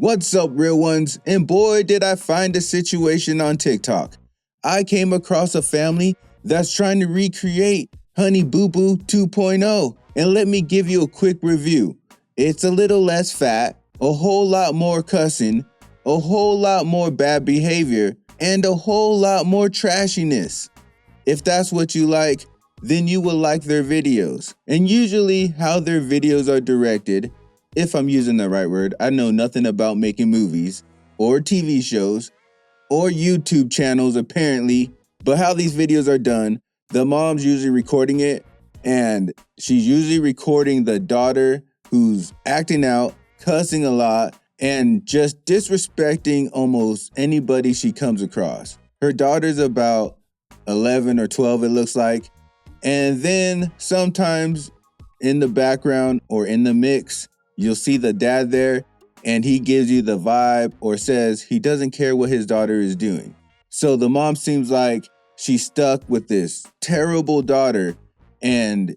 What's up, real ones? And boy, did I find a situation on TikTok. I came across a family that's trying to recreate Honey Boo Boo 2.0. And let me give you a quick review. It's a little less fat, a whole lot more cussing, a whole lot more bad behavior, and a whole lot more trashiness. If that's what you like, then you will like their videos. And usually how their videos are directed, if I'm using the right word, I know nothing about making movies or TV shows or YouTube channels apparently, but how these videos are done, the mom's usually recording it and she's usually recording the daughter who's acting out, cussing a lot, and just disrespecting almost anybody she comes across. Her daughter's about 11 or 12, it looks like. And then sometimes in the background or in the mix, you'll see the dad there and he gives you the vibe or says he doesn't care what his daughter is doing. So the mom seems like she's stuck with this terrible daughter and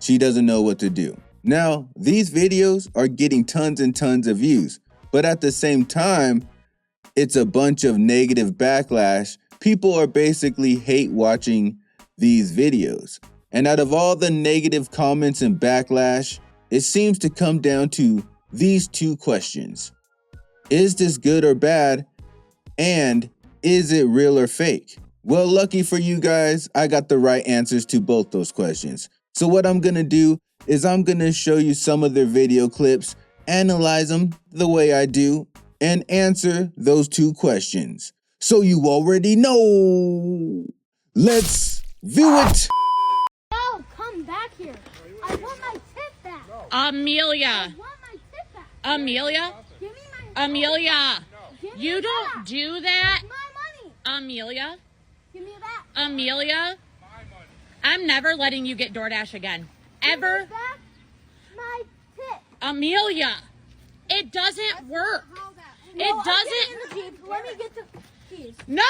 she doesn't know what to do. Now, these videos are getting tons and tons of views, but at the same time, it's a bunch of negative backlash. People are basically hate watching these videos. And out of all the negative comments and backlash, it seems to come down to these two questions. Is this good or bad? And is it real or fake? Well, lucky for you guys, I got the right answers to both those questions. So what I'm gonna do is I'm gonna show you some of their video clips, analyze them the way I do, and answer those two questions. So you already know. Let's view it. No, come back here. I want my tip back. Amelia. I want my tip back. Amelia. Give me my Amelia. Give me You it don't back. do that. It's my money. Amelia. Give me it back. Amelia. I'm never letting you get DoorDash again. Ever. Give me back my tip. Amelia. It doesn't work. No, It I'll doesn't. get in the Jeep. Let me get the keys. No.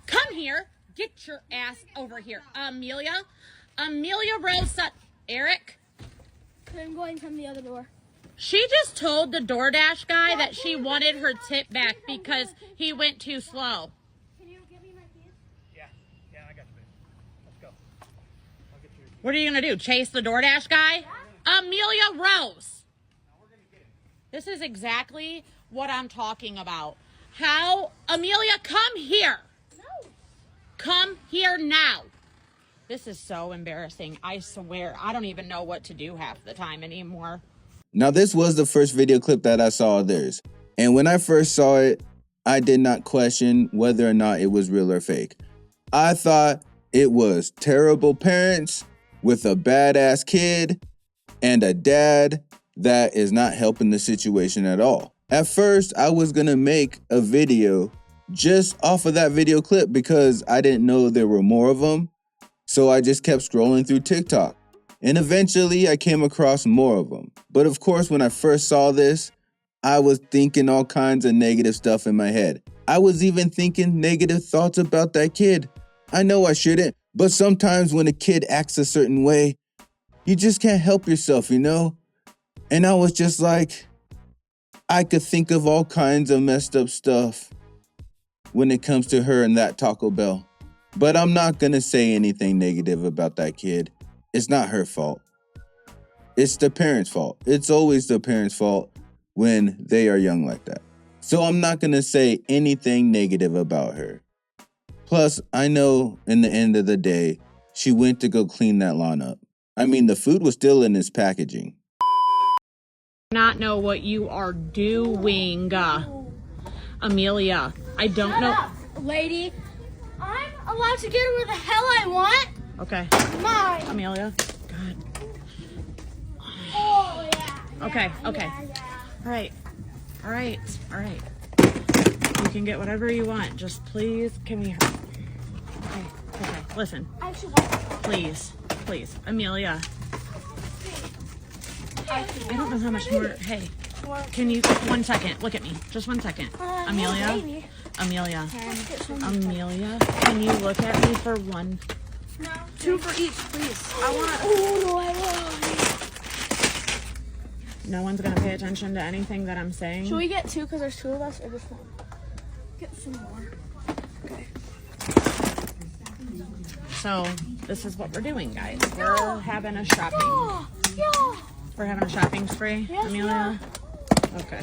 Come here. Get your ass over here. Amelia. Amelia Rose. Eric. I'm going from the other door. She just told the DoorDash guy that she wanted her tip back because he went too slow. Can you give me my keys? Yeah, I got you, babe. Let's go. I'll get you. What are you going to do? Chase the DoorDash guy? Amelia Rose. This is exactly what I'm talking about. How? Amelia, come here. No. Come here now. This is so embarrassing. I swear. I don't even know what to do half the time anymore. Now this was the first video clip that I saw of theirs. And when I first saw it, I did not question whether or not it was real or fake. I thought it was terrible parents with a badass kid and a dad that is not helping the situation at all. At first, I was gonna make a video just off of that video clip because I didn't know there were more of them. So I just kept scrolling through TikTok. And eventually I came across more of them. But of course, when I first saw this, I was thinking all kinds of negative stuff in my head. I was even thinking negative thoughts about that kid. I know I shouldn't, but sometimes when a kid acts a certain way, you just can't help yourself, you know? And I was just like, I could think of all kinds of messed up stuff when it comes to her and that Taco Bell. But I'm not gonna say anything negative about that kid. It's not her fault. It's the parents' fault. It's always the parents' fault when they are young like that. So I'm not gonna say anything negative about her. Plus, I know in the end of the day, she went to go clean that lawn up. I mean, the food was still in its packaging. Not know what you are doing. Amelia, I don't know. Shut up, lady. I'm allowed to get where the hell I want. Okay. Mine. Amelia. God. Oh, yeah. Okay, yeah, okay. yeah. All right. You can get whatever you want. Just please give me her. Okay. Listen. I actually want Please. Amelia. I don't know how much more. Hey. Can you, 1 second, look at me. Just 1 second. Amelia. maybe. Amelia. Can you look at me for one? No. 2 for each, please. I want. Oh, no, I want. No one's gonna pay attention to anything that I'm saying. Should we get two because there's two of us, or just one? Get some more. Okay. So this is what we're doing, guys. We're having a shopping. Yeah. We're having a shopping spree, Yes, Amelia. Okay.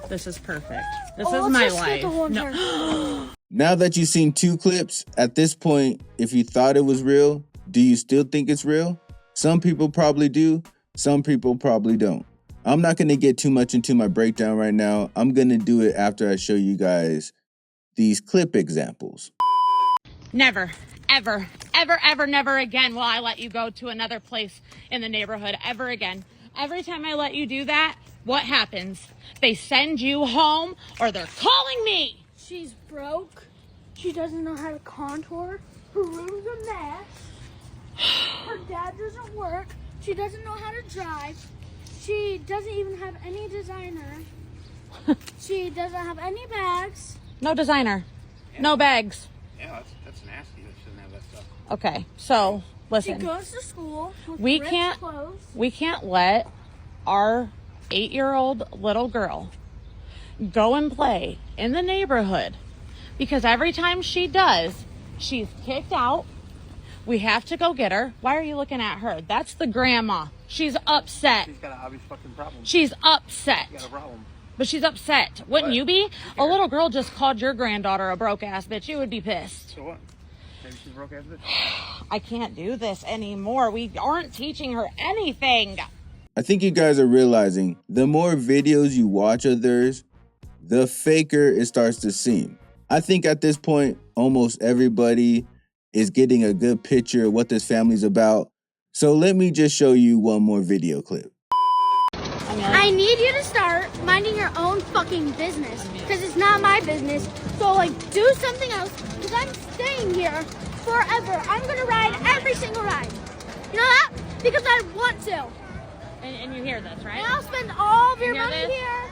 This is perfect. This Oh, is my let's just get life. the one No. Now that you've seen 2 clips, at this point, if you thought it was real, do you still think it's real? Some people probably do. Some people probably don't. I'm not going to get too much into my breakdown right now. I'm going to do it after I show you guys these clip examples. Never, ever, ever, ever, never again will I let you go to another place in the neighborhood ever again. Every time I let you do that, what happens? They send you home or they're calling me. She's broke. She doesn't know how to contour. Her room's a mess. Her dad doesn't work. She doesn't know how to drive. She doesn't even have any designer. She doesn't have any bags. No designer. No bags. Yeah, that's nasty. That shouldn't have that stuff. Okay, so She listen. goes to school with We ripped can't- clothes. We can't let our 8-year-old little girl go and play in the neighborhood because every time she does, she's kicked out. We have to go get her. Why are you looking at her? That's the grandma. She's upset. She's got an obvious fucking problem. She's upset. She's got a problem. But she's upset. Wouldn't What? you be? A little girl just called your granddaughter a broke ass bitch. You would be pissed. So what? Maybe she's broke ass bitch. I can't do this anymore. We aren't teaching her anything. I think you guys are realizing the more videos you watch of theirs, the faker it starts to seem. I think at this point, almost everybody is getting a good picture of what this family's about. So let me just show you one more video clip. I need you to start minding your own fucking business because it's not my business. So, like, do something else because I'm staying here forever. I'm going to ride every single ride. You know that? Because I want to. And you hear this, right? And I'll spend all of your You hear money this? here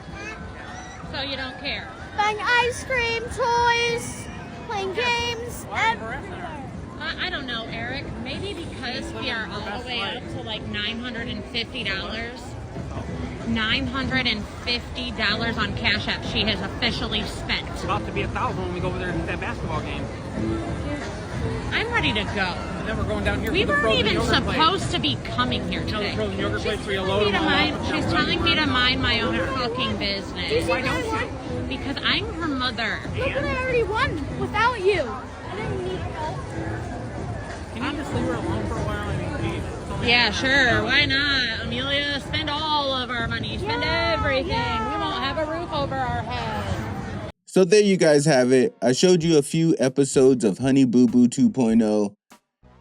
So you don't care. buying ice cream, toys, playing games, everywhere. I don't know, Eric. Maybe because we are all the way up to like $950. $950 on Cash App she has officially spent. It's about to be 1,000 when we go over there and hit that basketball game. I'm ready to go. And then we're going down here. We for the weren't frozen even yogurt place. supposed to be coming here You know the today. frozen yogurt place where you She's load them all up? telling me to mind my own fucking Do you business. see Why what I don't won? Because I'm her mother. Look what I already won without you. I didn't need help. Can you just leave her alone for a while? I mean, geez, it's only- Yeah, sure. Why not? Amelia, spend all of our money. Spend everything. We won't have a roof over our head. So there you guys have it. I showed you a few episodes of Honey Boo Boo 2.0.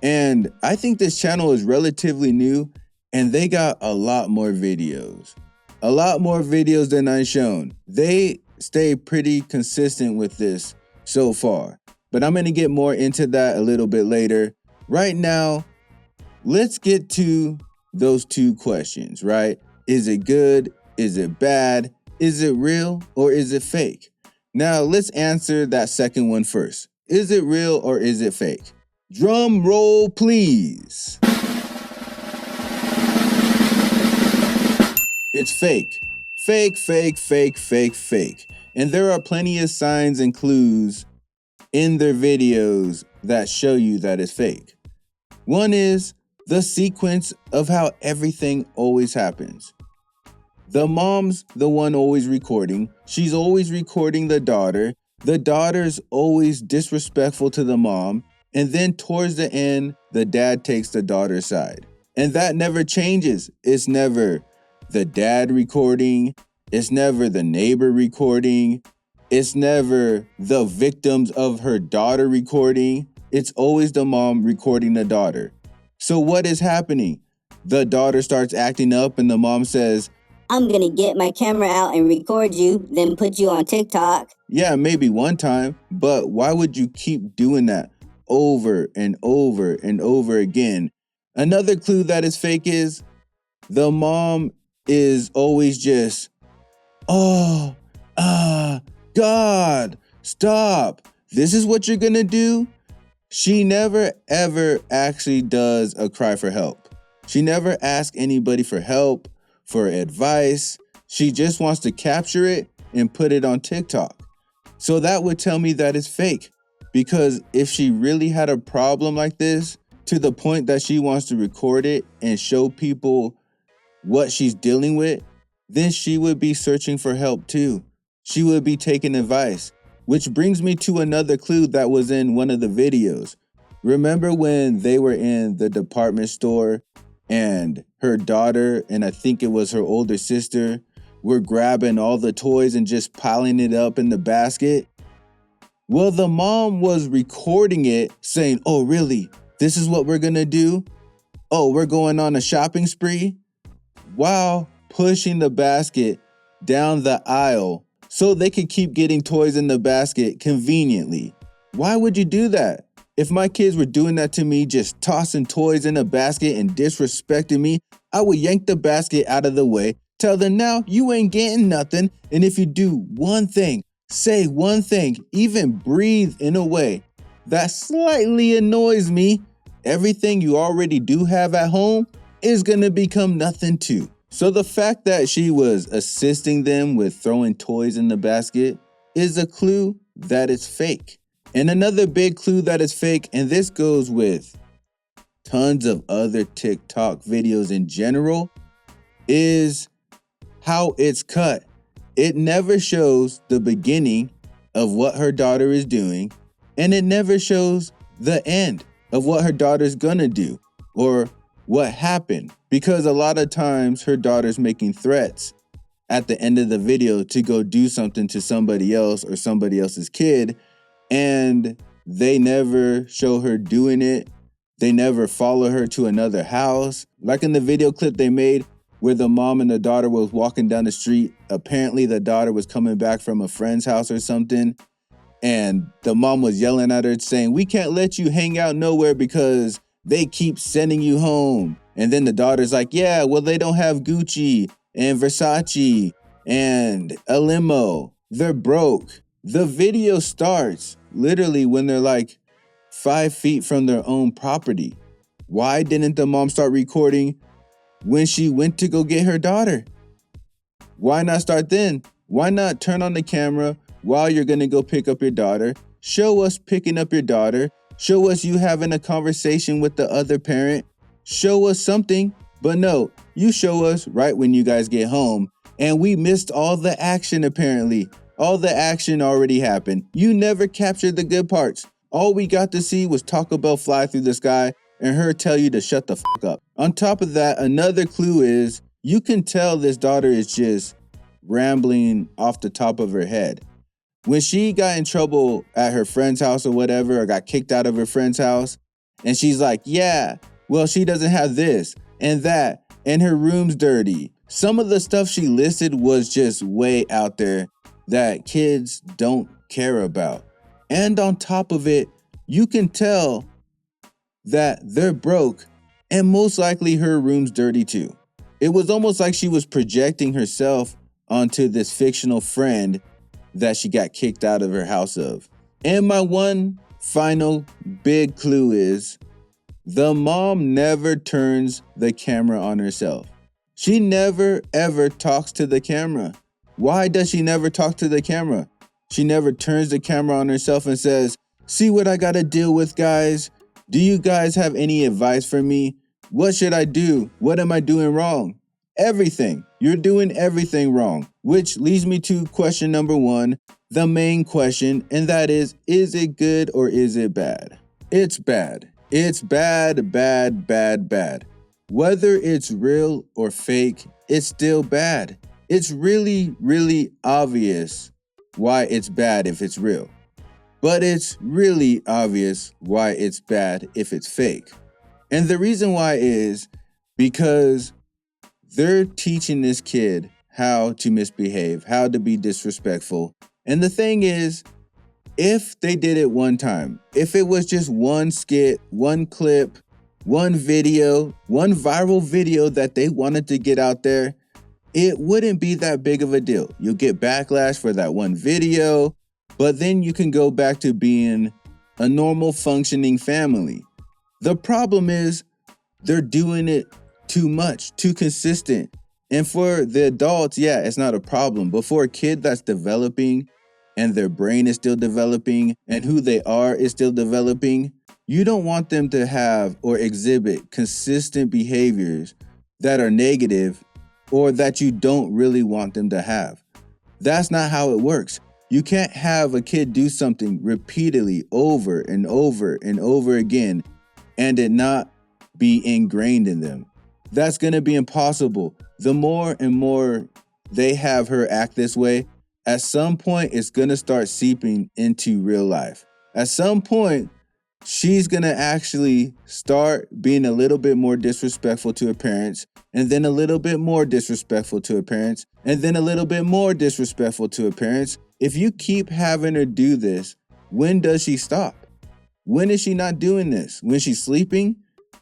And I think this channel is relatively new and they got a lot more videos. A lot more videos than I've shown. They stay pretty consistent with this so far. But I'm going to get more into that a little bit later. Right now, let's get to those 2 questions, right? Is it good? Is it bad? Is it real or is it fake? Now, let's answer that second one first. Is it real or is it fake? Drum roll, please. It's fake. Fake, fake, fake, fake, fake. And there are plenty of signs and clues in their videos that show you that it's fake. One is the sequence of how everything always happens. The mom's the one always recording. She's always recording the daughter. The daughter's always disrespectful to the mom. And then towards the end, the dad takes the daughter's side. And that never changes. It's never the dad recording. It's never the neighbor recording. It's never the victims of her daughter recording. It's always the mom recording the daughter. So what is happening? The daughter starts acting up and the mom says, I'm gonna get my camera out and record you, then put you on TikTok. yeah, maybe one time, but why would you keep doing that over and over and over again? Another clue that is fake is the mom is always just, oh, God, stop. This is what you're gonna do? She never ever actually does a cry for help. She never asks anybody for help, for advice. She just wants to capture it and put it on TikTok. So that would tell me that it's fake. Because if she really had a problem like this, to the point that she wants to record it and show people what she's dealing with, then she would be searching for help too. She would be taking advice. Which brings me to another clue that was in one of the videos. Remember when they were in the department store and her daughter, and I think it was her older sister, were grabbing all the toys and just piling it up in the basket? Well, the mom was recording it saying, "Oh, really? This is what we're gonna do? Oh, we're going on a shopping spree?" While pushing the basket down the aisle so they could keep getting toys in the basket conveniently. Why would you do that? If my kids were doing that to me, just tossing toys in a basket and disrespecting me, I would yank the basket out of the way, tell them, "Now you ain't getting nothing, and if you do one thing, say one thing, even breathe in a way that slightly annoys me, everything you already do have at home is gonna become nothing too." So the fact that she was assisting them with throwing toys in the basket is a clue that it's fake. And another big clue that is fake, and this goes with tons of other TikTok videos in general, is how it's cut. It never shows the beginning of what her daughter is doing, and it never shows the end of what her daughter's gonna do or what happened, because a lot of times her daughter's making threats at the end of the video to go do something to somebody else or somebody else's kid, and they never show her doing it. They never follow her to another house. Like in the video clip they made where the mom and the daughter was walking down the street. Apparently the daughter was coming back from a friend's house or something, and the mom was yelling at her saying, "We can't let you hang out nowhere because they keep sending you home." And then the daughter's like, "Yeah, well, they don't have Gucci and Versace and a limo. They're broke." The video starts literally when they're like 5 feet from their own property. Why didn't the mom start recording when she went to go get her daughter? Why not start then? Why not turn on the camera while you're gonna go pick up your daughter? Show us picking up your daughter. Show us you having a conversation with the other parent. Show us something. But no, you show us right when you guys get home. And we missed all the action apparently. All the action already happened. You never captured the good parts. All we got to see was Taco Bell fly through the sky and her tell you to shut the fuck up. On top of that, another clue is you can tell this daughter is just rambling off the top of her head. When she got in trouble at her friend's house or whatever, or got kicked out of her friend's house, and she's like, "Yeah, well, she doesn't have this and that, and her room's dirty." Some of the stuff she listed was just way out there that kids don't care about. And on top of it, you can tell that they're broke and most likely her room's dirty too. It was almost like she was projecting herself onto this fictional friend that she got kicked out of her house of. And my one final big clue is the mom never turns the camera on herself. She never ever talks to the camera. Why does she never talk to the camera? She never turns the camera on herself and says, "See what I gotta deal with, guys? Do you guys have any advice for me? What should I do? What am I doing wrong?" Everything. You're doing everything wrong. Which leads me to question number one, the main question, and that is it good or is it bad? It's bad. It's bad, bad, bad, bad. Whether it's real or fake, it's still bad. It's really, really obvious why it's bad if it's real. But it's really obvious why it's bad if it's fake. And the reason why is because they're teaching this kid how to misbehave, how to be disrespectful. And the thing is, if they did it one time, if it was just one skit, one clip, one video, one viral video that they wanted to get out there, it wouldn't be that big of a deal. You'll get backlash for that one video, but then you can go back to being a normal functioning family. The problem is they're doing it too much, too consistent, And for the adults, yeah, it's not a problem. But for a kid that's developing and their brain is still developing and who they are is still developing, you don't want them to have or exhibit consistent behaviors that are negative or that you don't really want them to have. That's not how it works. You can't have a kid do something repeatedly over and over and over again and it not be ingrained in them. That's going to be impossible. The more and more they have her act this way, at some point it's going to start seeping into real life. At some point, she's going to actually start being a little bit more disrespectful to her parents, and then a little bit more disrespectful to her parents, and then a little bit more disrespectful to her parents. If you keep having her do this, when does she stop? When is she not doing this? When she's sleeping?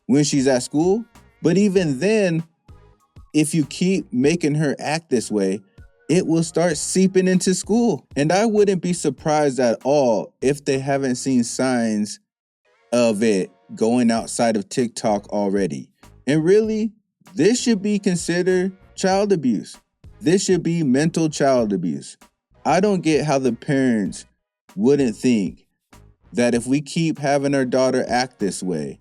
When she's at school? But even then, if you keep making her act this way, it will start seeping into school. And I wouldn't be surprised at all if they haven't seen signs of it going outside of TikTok already. And really, this should be considered child abuse. This should be mental child abuse. I don't get how the parents wouldn't think that if we keep having our daughter act this way,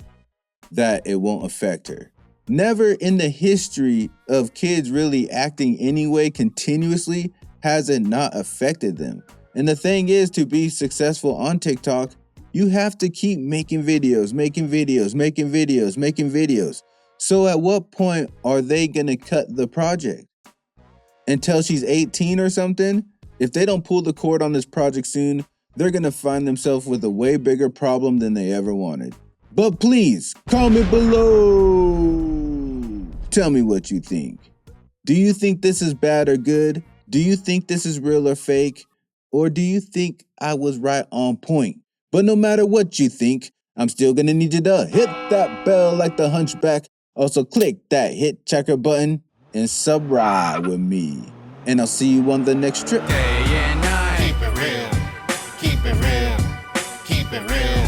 that it won't affect her. Never in the history of kids really acting anyway continuously has it not affected them. And the thing is, to be successful on TikTok, you have to keep making videos. So at what point are they going to cut the project? Until she's 18 or something? If they don't pull the cord on this project soon, they're going to find themselves with a way bigger problem than they ever wanted. But please, comment below. Tell me what you think. Do you think this is bad or good? Do you think this is real or fake? Or do you think I was right on point? But no matter what you think, I'm still gonna need you to hit that bell like the hunchback. Also click that hit checker button and subscribe with me. And I'll see you on the next trip. Day and night. Keep it real. Keep it real. Keep it real.